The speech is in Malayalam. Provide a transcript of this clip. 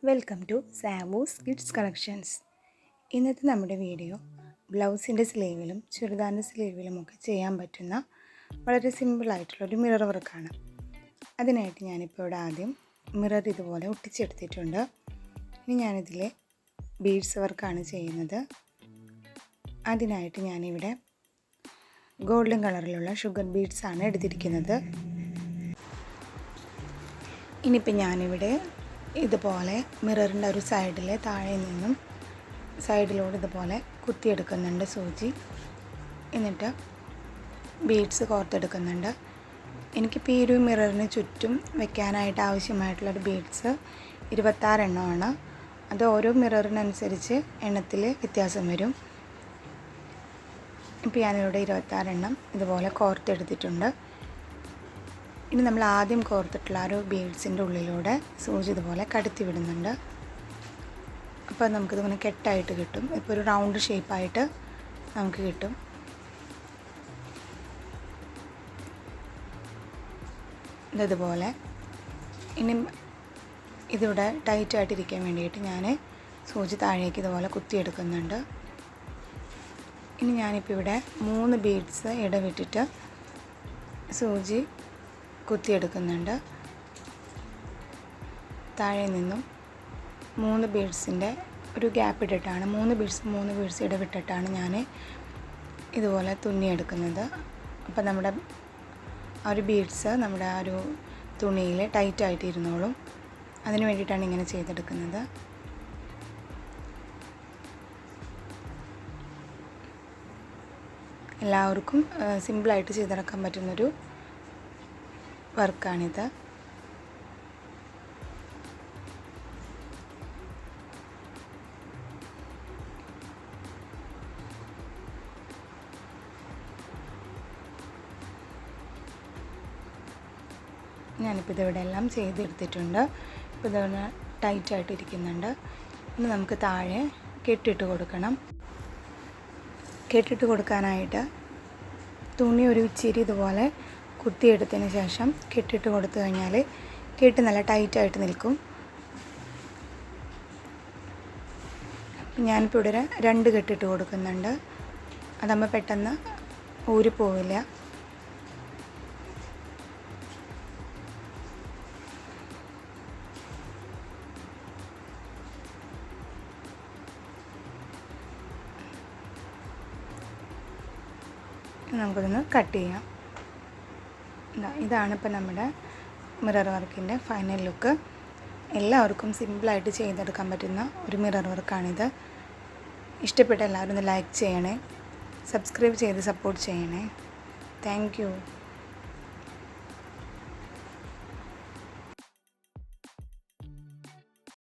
വെൽക്കം ടു സാവൂസ് കിഡ്സ് കളക്ഷൻസ്. ഇന്നത്തെ നമ്മുടെ വീഡിയോ ബ്ലൗസിൻ്റെ സ്ലീവിലും ചുരിദാറിൻ്റെ സ്ലീവിലുമൊക്കെ ചെയ്യാൻ പറ്റുന്ന വളരെ സിമ്പിളായിട്ടുള്ളൊരു മിറർ വർക്കാണ്. അതിനായിട്ട് ഞാനിപ്പോൾ ഇവിടെ ആദ്യം മിറർ ഇതുപോലെ ഒട്ടിച്ചെടുത്തിട്ടുണ്ട്. ഇനി ഞാനിതിൽ ബീഡ്സ് വർക്കാണ് ചെയ്യുന്നത്. അതിനായിട്ട് ഞാനിവിടെ ഗോൾഡൻ കളറിലുള്ള ഷുഗർ ബീഡ്സാണ് എടുത്തിരിക്കുന്നത്. ഇനിയിപ്പോൾ ഞാനിവിടെ ഇതുപോലെ മിററിൻ്റെ ഒരു സൈഡിൽ താഴെ നിന്നും സൈഡിലൂടെ ഇതുപോലെ കുത്തിയെടുക്കുന്നുണ്ട് സൂചി. എന്നിട്ട് ബീഡ്സ് കോർത്തെടുക്കുന്നുണ്ട്. എനിക്കിപ്പോൾ ഈ ഒരു മിററിന് ചുറ്റും വെക്കാനായിട്ട് ആവശ്യമായിട്ടുള്ളൊരു ബീഡ്സ് 26 എണ്ണമാണ്. അത് ഓരോ മിററിനനുസരിച്ച് എണ്ണത്തിൽ വ്യത്യാസം വരും. ഇപ്പോൾ ഞാനിവിടെ 26 എണ്ണം ഇതുപോലെ കോർത്തെടുത്തിട്ടുണ്ട്. ഇനി നമ്മൾ ആദ്യം കോർത്തിട്ടുള്ള ആ ഒരു ബീഡ്സിൻ്റെ ഉള്ളിലൂടെ സൂചി ഇതുപോലെ കടത്തി വിടുന്നുണ്ട്. അപ്പോൾ നമുക്കിതിങ്ങനെ കെട്ടായിട്ട് കിട്ടും. ഇപ്പോൾ ഒരു റൗണ്ട് ഷേപ്പായിട്ട് നമുക്ക് കിട്ടും. ഇതുപോലെ ഇനി ഇതിവിടെ ടൈറ്റായിട്ടിരിക്കാൻ വേണ്ടിയിട്ട് ഞാൻ സൂചി താഴേക്ക് ഇതുപോലെ കുത്തിയെടുക്കുന്നുണ്ട്. ഇനി ഞാനിപ്പോൾ ഇവിടെ 3 ബീഡ്സ് ഇടവിട്ടിട്ട് സൂചി കുത്തിയെടുക്കുന്നുണ്ട്. താഴെ നിന്നും 3 ബീഡ്സിൻ്റെ ഒരു ഗ്യാപ്പ് ഇട്ടിട്ടാണ് 3 ബീഡ്സ് ഇടവിട്ടിട്ടാണ് ഞാൻ ഇതുപോലെ തുന്നിയെടുക്കുന്നത്. അപ്പോൾ നമ്മുടെ ആ ഒരു ബീഡ്സ് നമ്മുടെ ആ ഒരു തുണിയിൽ ടൈറ്റായിട്ട് ഇരുന്നോളും. അതിന് വേണ്ടിയിട്ടാണ് ഇങ്ങനെ ചെയ്തെടുക്കുന്നത്. എല്ലാവർക്കും സിമ്പിളായിട്ട് ചെയ്തെടുക്കാൻ പറ്റുന്നൊരു വർക്കാണിത്. ഞാനിപ്പോൾ ഇതിവിടെ എല്ലാം ചെയ്തെടുത്തിട്ടുണ്ട്. ഇപ്പോൾ ഇതൊന്ന് ടൈറ്റായിട്ടിരിക്കുന്നുണ്ട്. ഇനി നമുക്ക് താഴെ കെട്ടിട്ട് കൊടുക്കണം. കെട്ടിട്ട് കൊടുക്കാനായിട്ട് തുണി ഒരു ഇച്ചിരി ഇതുപോലെ കുത്തിയെടുത്തതിന് ശേഷം കെട്ടിട്ട് കൊടുത്തു കഴിഞ്ഞാൽ കെട്ട് നല്ല ടൈറ്റായിട്ട് നിൽക്കും. ഞാനിപ്പോൾ ഇവിടെ 2 കെട്ടിട്ട് കൊടുക്കുന്നുണ്ട്. അതാകുമ്പോൾ പെട്ടെന്ന് ഊരിപ്പോവില്ല. നമുക്കിതൊന്ന് കട്ട് ചെയ്യാം. ഇതാണ് ഇപ്പോൾ നമ്മുടെ മിറർ വർക്കിൻ്റെ ഫൈനൽ ലുക്ക്. എല്ലാവർക്കും സിമ്പിളായിട്ട് ചെയ്തെടുക്കാൻ പറ്റുന്ന ഒരു മിറർ വർക്കാണിത്. ഇഷ്ടപ്പെട്ട എല്ലാവരും ഒന്ന് ലൈക്ക് ചെയ്യണേ, സബ്സ്ക്രൈബ് ചെയ്ത് സപ്പോർട്ട് ചെയ്യണേ. Thank you.